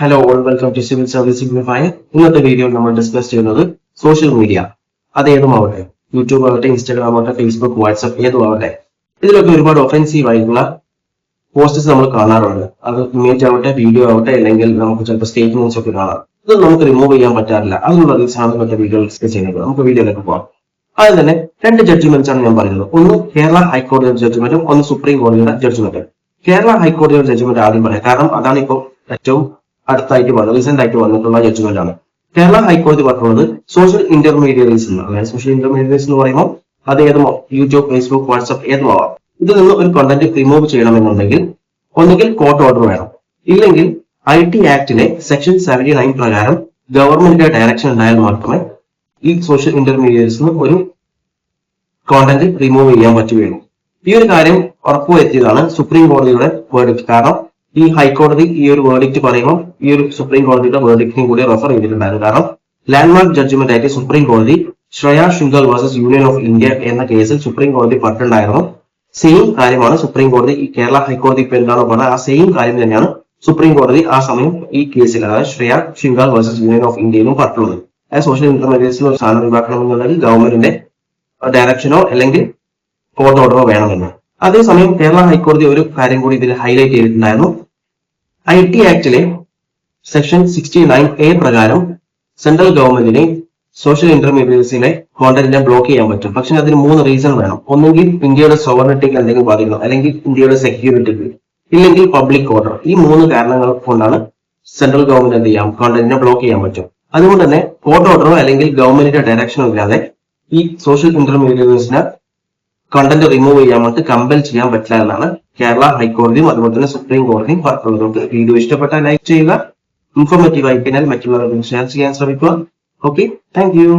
Hello all, welcome to Civil Service Simplifier. ഇന്നത്തെ video നമ്മൾ discuss ചെയ്യുന്നത് സോഷ്യൽ മീഡിയ. അത് ഏതുമാവട്ടെ, യൂട്യൂബ് ആവട്ടെ, ഇൻസ്റ്റാഗ്രാം ആവട്ടെ, ഫേസ്ബുക്ക്, വാട്സ്ആപ്പ് ഏതുമാവട്ടെ, ഇതിലൊക്കെ ഒരുപാട് ഒഫൻസീവ് ആയിട്ടുള്ള പോസ്റ്റസ് നമ്മൾ കാണാറുണ്ട്. അത് ഇമേജ് ആവട്ടെ, വീഡിയോ ആവട്ടെ, അല്ലെങ്കിൽ നമുക്ക് ചിലപ്പോൾ സ്റ്റേറ്റ്മെന്റ്സ് ഒക്കെ കാണാം. ഇത് നമുക്ക് റിമൂവ് ചെയ്യാൻ പറ്റാറില്ല. അതിനുള്ള റീസൺ ആണ് മറ്റേ വീഡിയോ ഡിസ്കസ് ചെയ്യുന്നത്. നമുക്ക് വീഡിയോയിലേക്ക് പോകാം. ആദ്യം തന്നെ രണ്ട് ജഡ്ജ്മെന്റ്സ് ആണ് ഞാൻ പറയുന്നത്. ഒന്ന് കേരള ഹൈക്കോടതിയുടെ ജഡ്ജ്മെന്റും ഒന്ന് സുപ്രീം കോടതിയുടെ ജഡ്ജ്മെന്റും. കേരള ഹൈക്കോടതിയുടെ ജഡ്ജ്മെന്റ് ആദ്യം പറയാം, കാരണം അതാണ് ഇപ്പോൾ ഏറ്റവും അടുത്തായിട്ട് വന്നത്, റീസെന്റ് ആയിട്ട് വന്നിട്ടുള്ള ജഡ്ജ്മെന്റ് ആണ്. കേരള ഹൈക്കോടതി പറഞ്ഞത് സോഷ്യൽ ഇന്റർമീഡിയറീസ് എന്ന്, അതായത് സോഷ്യൽ ഇന്റർമീഡിയറീസ് എന്ന് പറയുമ്പോൾ അത് ഏതുമോ യൂട്യൂബ്, ഫേസ്ബുക്ക്, വാട്സ്ആപ്പ് ഏതുമാവാം. ഇതിൽ നിന്ന് ഒരു കണ്ടന്റ് റിമൂവ് ചെയ്യണമെന്നുണ്ടെങ്കിൽ ഒന്നുകിൽ കോർട്ട് ഓർഡർ വേണം, ഇല്ലെങ്കിൽ IT ആക്ടിലെ സെക്ഷൻ 79 പ്രകാരം ഗവൺമെന്റിന്റെ ഡയറക്ഷൻ ഉണ്ടായാൽ മാത്രമേ ഈ സോഷ്യൽ ഇന്റർമീഡിയറീസിന് ഒരു കോണ്ടന്റ് റിമൂവ് ചെയ്യാൻ പറ്റുകയുള്ളൂ. ഈ ഒരു കാര്യം ഉറപ്പുവരുത്തിയതാണ് സുപ്രീം കോടതിയുടെ വേർഡിക്റ്റ്. കാരണം ഈ ഹൈക്കോടതി ഈ ഒരു വേർഡിക്റ്റ് പറയുമ്പോൾ ഈ ഒരു സുപ്രീം കോടതിയുടെ വേർഡിക്റ്റിനും കൂടി റെഫർ ചെയ്തിട്ടുണ്ടായിരുന്നു. കാരണം ലാൻഡ്മാർക്ക് ജഡ്ജ്മെന്റ് ആയിട്ട് സുപ്രീം കോടതി Shreya Singhal versus Union of India എന്ന കേസിൽ സുപ്രീം കോടതി പറഞ്ഞിട്ടുണ്ടായിരുന്നു. സെയിം കാര്യമാണ് സുപ്രീം കോടതി ഈ കേരള ഹൈക്കോടതി ഇപ്പൊ എന്താണോ പറഞ്ഞത് ആ സെയിം കാര്യം തന്നെയാണ് സുപ്രീം കോടതി ആ സമയം ഈ കേസിൽ, അതായത് Shreya Singhal versus Union of ഇന്ത്യയിലും പറഞ്ഞിട്ടുള്ളത്. അതായത് സോഷ്യൽ ഇന്റർമീഡിയറ്റ്സിന് ഒരു സ്ഥാനം ഒഴിവാക്കണമെന്നുണ്ടെങ്കിൽ ഗവൺമെന്റിന്റെ ഡയറക്ഷനോ അല്ലെങ്കിൽ കോർട്ട് ഓർഡറോ വേണമെന്ന്. അതേസമയം കേരള ഹൈക്കോടതി ഒരു കാര്യം കൂടി ഇതിൽ ഹൈലൈറ്റ് ചെയ്തിട്ടുണ്ടായിരുന്നു. IT ആക്ടിലെ സെക്ഷൻ 69A പ്രകാരം സെൻട്രൽ ഗവൺമെന്റിനെ സോഷ്യൽ ഇന്റർമീഡിയറ്റ്സിലെ കോണ്ടന്റിനെ ബ്ലോക്ക് ചെയ്യാൻ പറ്റും. പക്ഷെ അതിന് 3 റീസൺ വേണം. ഒന്നെങ്കിൽ ഇന്ത്യയുടെ സോവറിനിറ്റിക്ക് എന്തെങ്കിലും ബാധിക്കണം, അല്ലെങ്കിൽ ഇന്ത്യയുടെ സെക്യൂരിറ്റിക്ക്, ഇല്ലെങ്കിൽ പബ്ലിക് ഓർഡർ. ഈ 3 കാരണങ്ങൾ കൊണ്ടാണ് സെൻട്രൽ ഗവൺമെന്റ് എന്ത് ചെയ്യാം, കോണ്ടന്റിനെ ബ്ലോക്ക് ചെയ്യാൻ പറ്റും. അതുകൊണ്ട് തന്നെ കോർട്ട് ഓർഡറോ അല്ലെങ്കിൽ ഗവൺമെന്റിന്റെ ഡയറക്ഷനോ ഇല്ലാതെ ഈ സോഷ്യൽ ഇന്റർമീഡിയറ്റ്സിനെ കണ്ടന്റ് റിമൂവ് ചെയ്യാൻ വേണ്ടി കമ്പൽ ചെയ്യാൻ പറ്റില്ല എന്നാണ് കേരള ഹൈക്കോടതിയും അതുപോലെ തന്നെ സുപ്രീം കോടതിയും പറഞ്ഞത്. വീഡിയോ ഇഷ്ടപ്പെട്ടാൽ ലൈക്ക് ചെയ്യുക, ഇൻഫോർമേറ്റീവ് ആയി കഴിഞ്ഞാൽ മറ്റുള്ളവർക്ക് ഷെയർ ചെയ്യാൻ ശ്രമിക്കുക. Okay, thank you.